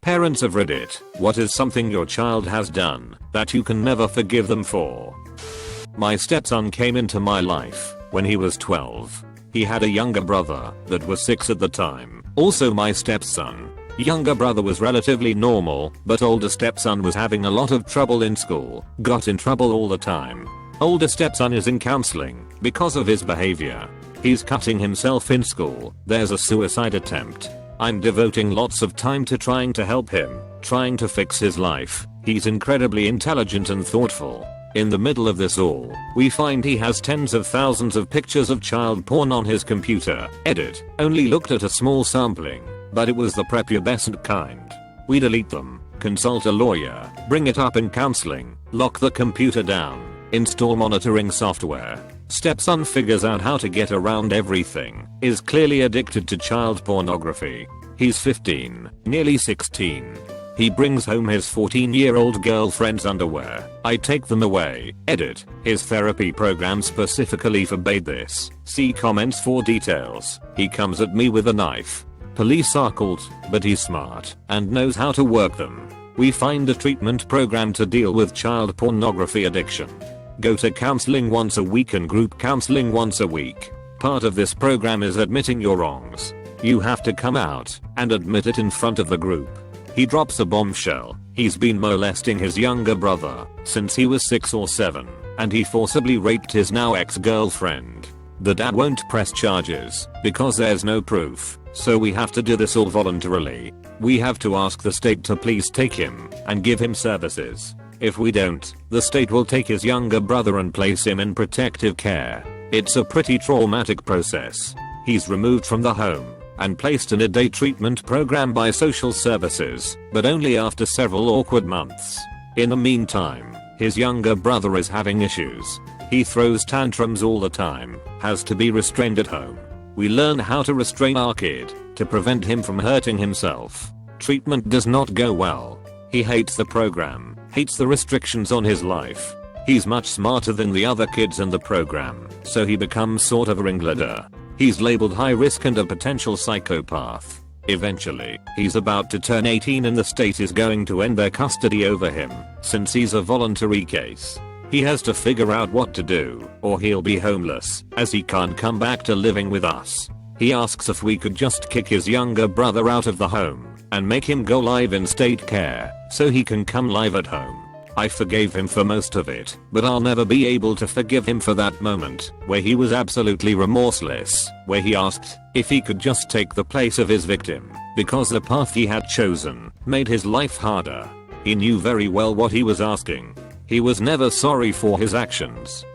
Parents of Reddit, what is something your child has done that you can never forgive them for? My stepson came into my life when he was 12. He had a younger brother that was 6 at the time, also my stepson. Younger brother was relatively normal, but older stepson was having a lot of trouble in school, got in trouble all the time. Older stepson is in counseling because of his behavior. He's cutting himself in school, there's a suicide attempt. I'm devoting lots of time to trying to help him, trying to fix his life. He's incredibly intelligent and thoughtful. In the middle of this all, we find he has tens of thousands of pictures of child porn on his computer. Edit, only looked at a small sampling, but it was the prepubescent kind. We delete them, consult a lawyer, bring it up in counseling, lock the computer down, install monitoring software. Stepson figures out how to get around everything, is clearly addicted to child pornography. He's 15, nearly 16. He brings home his 14-year-old girlfriend's underwear. I take them away. Edit, his therapy program specifically forbade this. See comments for details. He comes at me with a knife. Police are called, but he's smart and knows how to work them. We find a treatment program to deal with child pornography addiction. Go to counseling once a week and group counseling once a week. Part of this program is admitting your wrongs. You have to come out and admit it in front of the group. He drops a bombshell. He's been molesting his younger brother since he was 6 or 7, and he forcibly raped his now ex-girlfriend. The dad won't press charges because there's no proof, so we have to do this all voluntarily. We have to ask the state to please take him and give him services. If we don't, the state will take his younger brother and place him in protective care. It's a pretty traumatic process. He's removed from the home and placed in a day treatment program by social services, but only after several awkward months. In the meantime, his younger brother is having issues. He throws tantrums all the time, has to be restrained at home. We learn how to restrain our kid to prevent him from hurting himself. Treatment does not go well. He hates the program, hates the restrictions on his life. He's much smarter than the other kids in the program, so he becomes sort of a ringleader. He's labeled high risk and a potential psychopath. Eventually, he's about to turn 18 and the state is going to end their custody over him, since he's a voluntary case. He has to figure out what to do, or he'll be homeless, as he can't come back to living with us. He asks if we could just kick his younger brother out of the home and make him go live in state care so he can come live at home. I forgave him for most of it, but I'll never be able to forgive him for that moment where he was absolutely remorseless, where he asked if he could just take the place of his victim because the path he had chosen made his life harder. He knew very well what he was asking. He was never sorry for his actions.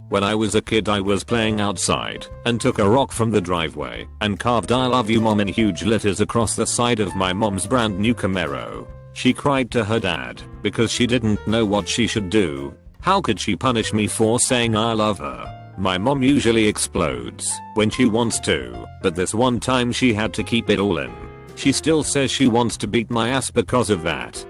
When I was a kid I was playing outside and took a rock from the driveway and carved "I love you mom" in huge letters across the side of my mom's brand new Camaro. She cried to her dad because she didn't know what she should do. How could she punish me for saying I love her? My mom usually explodes when she wants to, but this one time she had to keep it all in. She still says she wants to beat my ass because of that.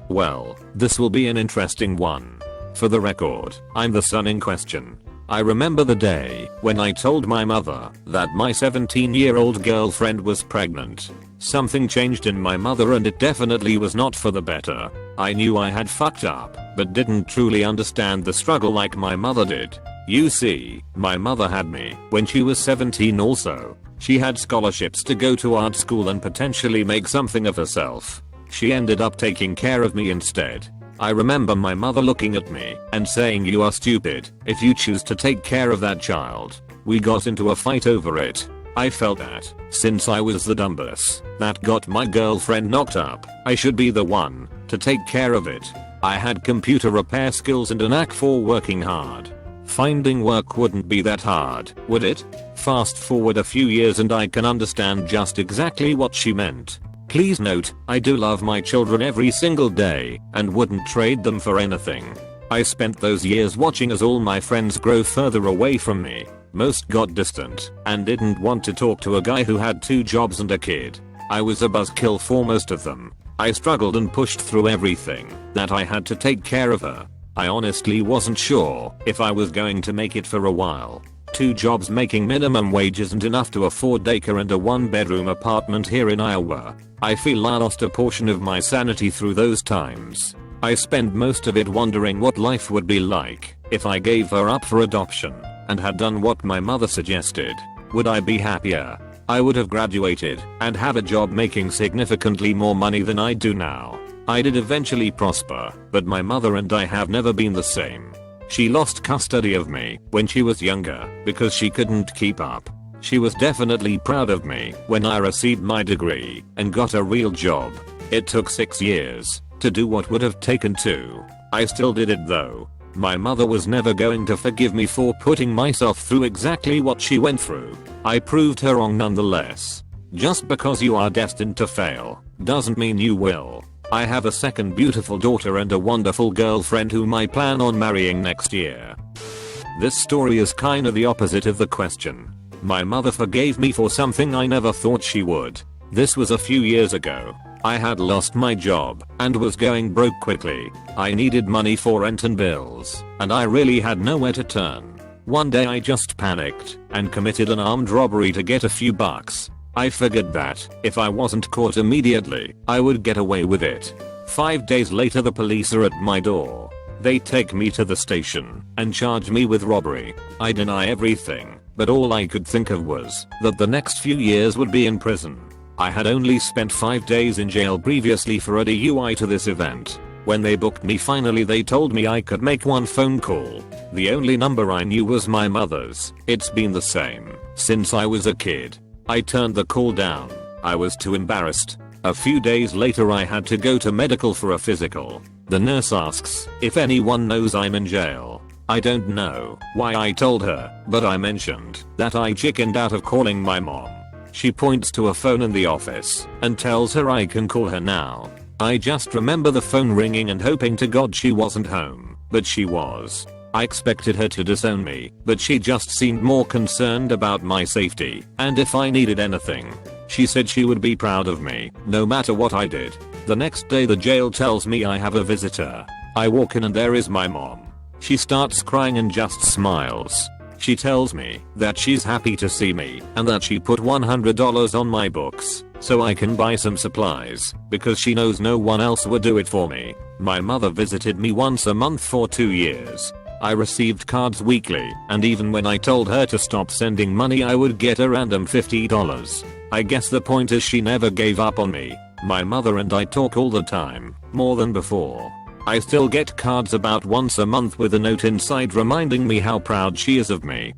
Well, this will be an interesting one. For the record, I'm the son in question. I remember the day when I told my mother that my 17-year-old girlfriend was pregnant. Something changed in my mother and it definitely was not for the better. I knew I had fucked up, but didn't truly understand the struggle like my mother did. You see, my mother had me when she was 17 also. She had scholarships to go to art school and potentially make something of herself. She ended up taking care of me instead. I remember my mother looking at me and saying, "You are stupid if you choose to take care of that child." We got into a fight over it. I felt that, since I was the dumbass that got my girlfriend knocked up, I should be the one to take care of it. I had computer repair skills and a knack for working hard. Finding work wouldn't be that hard, would it? Fast forward a few years and I can understand just exactly what she meant. Please note, I do love my children every single day and wouldn't trade them for anything. I spent those years watching as all my friends grow further away from me. Most got distant and didn't want to talk to a guy who had 2 jobs and a kid. I was a buzzkill for most of them. I struggled and pushed through everything that I had to take care of her. I honestly wasn't sure if I was going to make it for a while. 2 jobs making minimum wage isn't enough to afford daycare and a 1-bedroom apartment here in Iowa. I feel I lost a portion of my sanity through those times. I spent most of it wondering what life would be like if I gave her up for adoption and had done what my mother suggested. Would I be happier? I would have graduated and have a job making significantly more money than I do now. I did eventually prosper, but my mother and I have never been the same. She lost custody of me when she was younger because she couldn't keep up. She was definitely proud of me when I received my degree and got a real job. It took 6 years to do what would have taken 2. I still did it though. My mother was never going to forgive me for putting myself through exactly what she went through. I proved her wrong nonetheless. Just because you are destined to fail doesn't mean you will. I have a second beautiful daughter and a wonderful girlfriend whom I plan on marrying next year. This story is kinda the opposite of the question. My mother forgave me for something I never thought she would. This was a few years ago. I had lost my job and was going broke quickly. I needed money for rent and bills, and I really had nowhere to turn. One day I just panicked and committed an armed robbery to get a few bucks. I figured that if I wasn't caught immediately, I would get away with it. 5 days later the police are at my door. They take me to the station and charge me with robbery. I deny everything, but all I could think of was that the next few years would be in prison. I had only spent 5 days in jail previously for a DUI to this event. When they booked me finally they told me I could make one phone call. The only number I knew was my mother's. It's been the same since I was a kid. I turned the call down. I was too embarrassed. A few days later I had to go to medical for a physical. The nurse asks if anyone knows I'm in jail. I don't know why I told her, but I mentioned that I chickened out of calling my mom. She points to a phone in the office and tells her I can call her now. I just remember the phone ringing and hoping to God she wasn't home, but she was. I expected her to disown me, but she just seemed more concerned about my safety and if I needed anything. She said she would be proud of me, no matter what I did. The next day the jail tells me I have a visitor. I walk in and there is my mom. She starts crying and just smiles. She tells me that she's happy to see me and that she put $100 on my books so I can buy some supplies because she knows no one else would do it for me. My mother visited me once a month for 2 years. I received cards weekly, and even when I told her to stop sending money I would get a random $50. I guess the point is she never gave up on me. My mother and I talk all the time, more than before. I still get cards about once a month with a note inside reminding me how proud she is of me.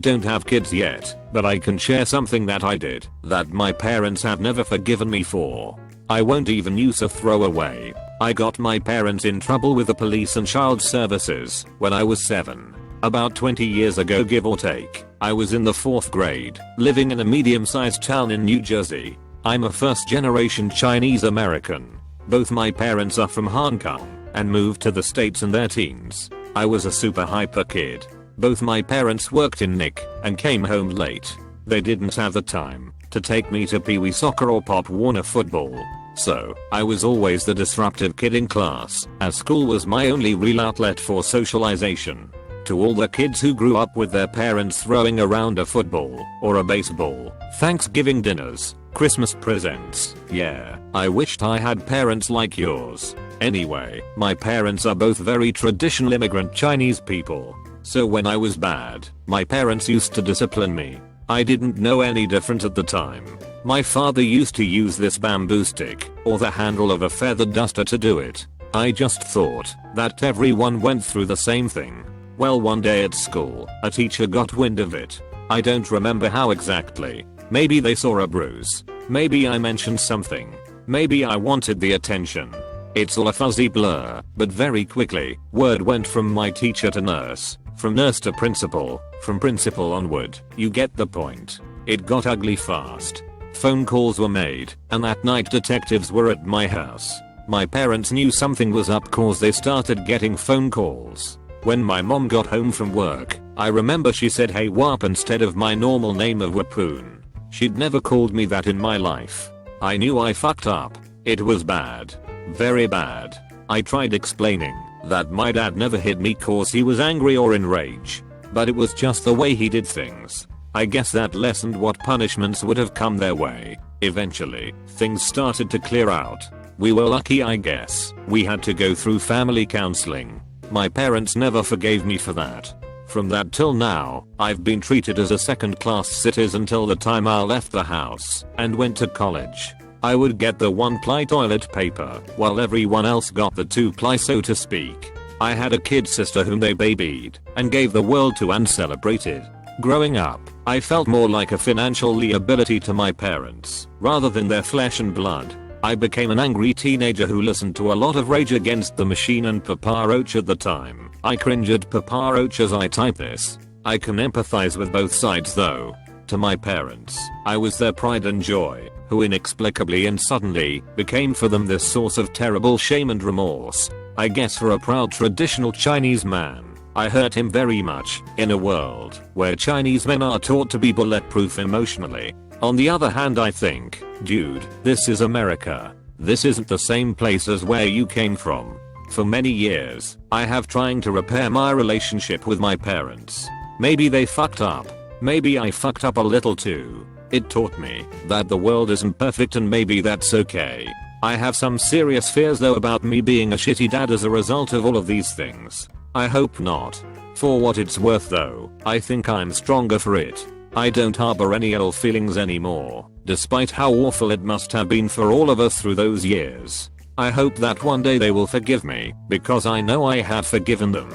Don't have kids yet, but I can share something that I did that my parents have never forgiven me for. I won't even use a throwaway. I got my parents in trouble with the police and child services when I was 7. About 20 years ago give or take. I was in the 4th grade, living in a medium-sized town in New Jersey. I'm a first-generation Chinese American. Both my parents are from Hong Kong and moved to the States in their teens. I was a super hyper kid. Both my parents worked in Nick and came home late. They didn't have the time to take me to Pee Wee soccer or Pop Warner football. So, I was always the disruptive kid in class, as school was my only real outlet for socialization. To all the kids who grew up with their parents throwing around a football or a baseball, Thanksgiving dinners, Christmas presents, yeah, I wished I had parents like yours. Anyway, my parents are both very traditional immigrant Chinese people. So when I was bad, my parents used to discipline me. I didn't know any different at the time. My father used to use this bamboo stick or the handle of a feather duster to do it. I just thought that everyone went through the same thing. Well, one day at school, a teacher got wind of it. I don't remember how exactly. Maybe they saw a bruise. Maybe I mentioned something. Maybe I wanted the attention. It's all a fuzzy blur, but very quickly, word went from my teacher to nurse, from nurse to principal, from principal onward. You get the point. It got ugly fast. Phone calls were made, and that night detectives were at my house. My parents knew something was up cause they started getting phone calls. When my mom got home from work, I remember she said hey Wap instead of my normal name of Wapoon. She'd never called me that in my life. I knew I fucked up. It was bad. Very bad. I tried explaining that my dad never hit me cause he was angry or enraged. but it was just the way he did things. I guess that lessened what punishments would have come their way. Eventually, things started to clear out. We were lucky, I guess. We had to go through family counseling. My parents never forgave me for that. From that till now, I've been treated as a second-class citizen till the time I left the house and went to college. I would get the 1-ply toilet paper, while everyone else got the 2-ply, so to speak. I had a kid sister whom they babied and gave the world to and celebrated. Growing up, I felt more like a financial liability to my parents, rather than their flesh and blood. I became an angry teenager who listened to a lot of Rage Against the Machine and Papa Roach at the time. I cringe at Papa Roach as I type this. I can empathize with both sides though. To my parents, I was their pride and joy, who inexplicably and suddenly became for them this source of terrible shame and remorse. I guess for a proud traditional Chinese man, I hurt him very much, in a world where Chinese men are taught to be bulletproof emotionally. On the other hand, I think, dude, this is America. This isn't the same place as where you came from. For many years, I have trying to repair my relationship with my parents. Maybe they fucked up. Maybe I fucked up a little too. It taught me that the world isn't perfect and maybe that's okay. I have some serious fears though about me being a shitty dad as a result of all of these things. I hope not. For what it's worth though, I think I'm stronger for it. I don't harbor any ill feelings anymore, despite how awful it must have been for all of us through those years. I hope that one day they will forgive me, because I know I have forgiven them.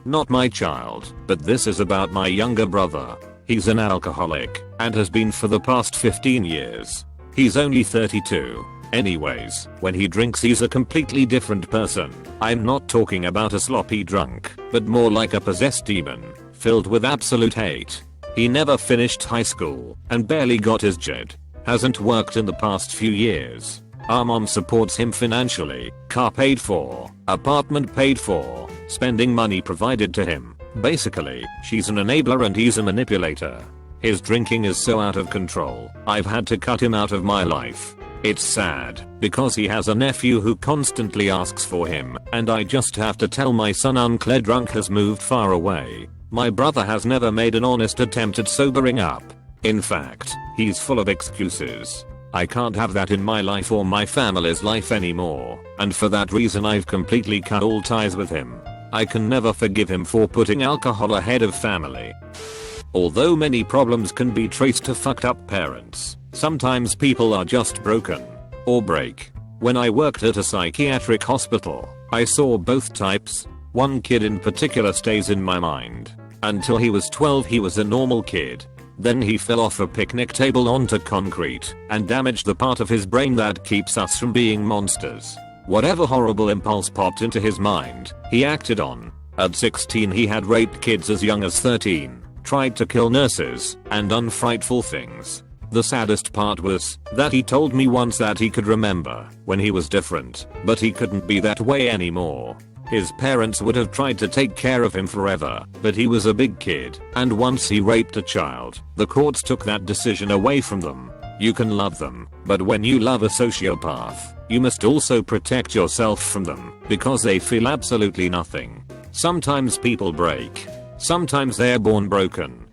Not my child, but this is about my younger brother. He's an alcoholic, and has been for the past 15 years. He's only 32. Anyways, when he drinks he's a completely different person. I'm not talking about a sloppy drunk, but more like a possessed demon, filled with absolute hate. He never finished high school, and barely got his JED. Hasn't worked in the past few years. Our mom supports him financially, car paid for, apartment paid for, spending money provided to him. Basically, she's an enabler and he's a manipulator. His drinking is so out of control, I've had to cut him out of my life. It's sad, because he has a nephew who constantly asks for him, and I just have to tell my son Uncle Drunk has moved far away. My brother has never made an honest attempt at sobering up. In fact, he's full of excuses. I can't have that in my life or my family's life anymore, and for that reason I've completely cut all ties with him. I can never forgive him for putting alcohol ahead of family. Although many problems can be traced to fucked up parents, sometimes people are just broken. Or break. When I worked at a psychiatric hospital, I saw both types. One kid in particular stays in my mind. Until he was 12 he was a normal kid. Then he fell off a picnic table onto concrete and damaged the part of his brain that keeps us from being monsters. Whatever horrible impulse popped into his mind, he acted on. At 16 he had raped kids as young as 13, tried to kill nurses, and done frightful things. The saddest part was that he told me once that he could remember when he was different, but he couldn't be that way anymore. His parents would have tried to take care of him forever, but he was a big kid, and once he raped a child, the courts took that decision away from them. You can love them, but when you love a sociopath, you must also protect yourself from them, because they feel absolutely nothing. Sometimes people break. Sometimes they're born broken.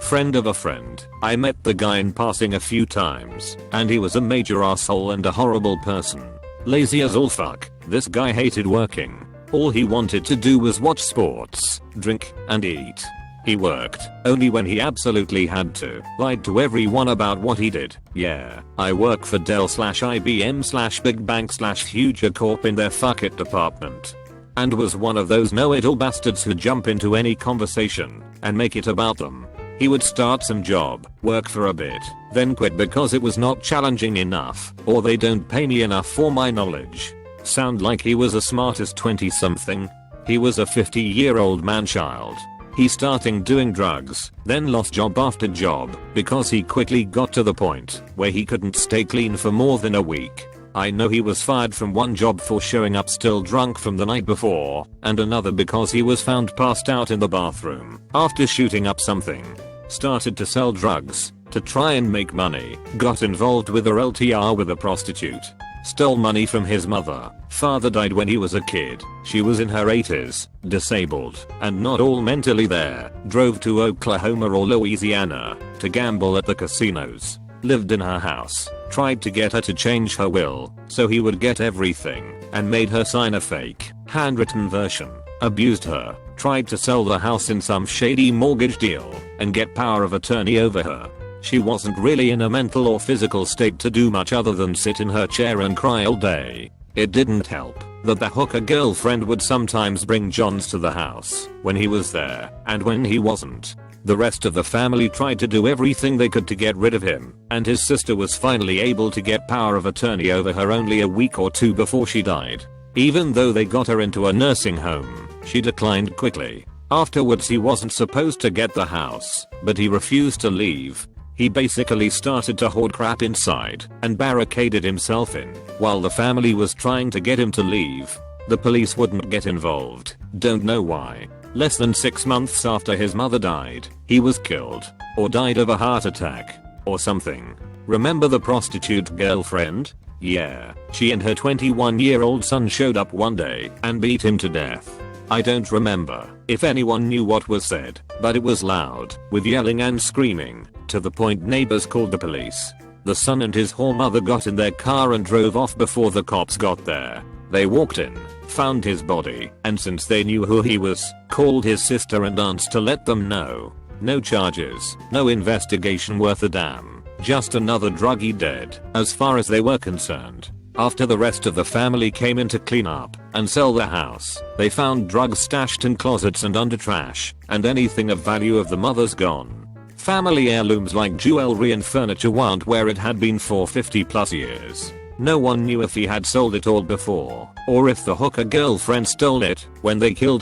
Friend of a friend, I met the guy in passing a few times, and he was a major asshole and a horrible person. Lazy as all fuck, this guy hated working. All he wanted to do was watch sports, drink, and eat. He worked only when he absolutely had to, lied to everyone about what he did. Yeah, I work for Dell/IBM/Big Bank/Huge Corp in their fuck it department. And was one of those know-it-all bastards who jump into any conversation and make it about them. He would start some job, work for a bit, then quit because it was not challenging enough, or they don't pay me enough for my knowledge. Sound like he was a smartest 20-something? He was a 50-year-old man-child. He started doing drugs, then lost job after job, because he quickly got to the point where he couldn't stay clean for more than a week. I know he was fired from one job for showing up still drunk from the night before, and another because he was found passed out in the bathroom after shooting up something. Started to sell drugs to try and make money, got involved with a LTR with a prostitute. Stole money from his mother. Father died when he was a kid. She was in her 80s, disabled, and not all mentally there. Drove to Oklahoma or Louisiana to gamble at the casinos. Lived in her house. Tried to get her to change her will so he would get everything, and made her sign a fake, handwritten version. Abused her. Tried to sell the house in some shady mortgage deal and get power of attorney over her. She wasn't really in a mental or physical state to do much other than sit in her chair and cry all day. It didn't help that the hooker girlfriend would sometimes bring Johns to the house when he was there, and when he wasn't, the rest of the family tried to do everything they could to get rid of him, and his sister was finally able to get power of attorney over her only a week or two before she died. Even though they got her into a nursing home, she declined quickly. Afterwards he wasn't supposed to get the house, but he refused to leave. He basically started to hoard crap inside and barricaded himself in while the family was trying to get him to leave. The police wouldn't get involved. Don't know why. Less than 6 months after his mother died, he was killed, or died of a heart attack, or something. Remember the prostitute girlfriend? Yeah, she and her 21-year-old son showed up one day and beat him to death. I don't remember if anyone knew what was said, but it was loud, with yelling and screaming, to the point neighbors called the police. The son and his whore mother got in their car and drove off before the cops got there. They walked in, found his body, and since they knew who he was, called his sister and aunts to let them know. No charges, no investigation worth a damn, just another druggie dead, as far as they were concerned. After the rest of the family came in to clean up and sell the house, they found drugs stashed in closets and under trash, and anything of value of the mother's gone. Family heirlooms like jewelry and furniture weren't where it had been for 50 plus years. No one knew if he had sold it all before, or if the hooker girlfriend stole it when they killed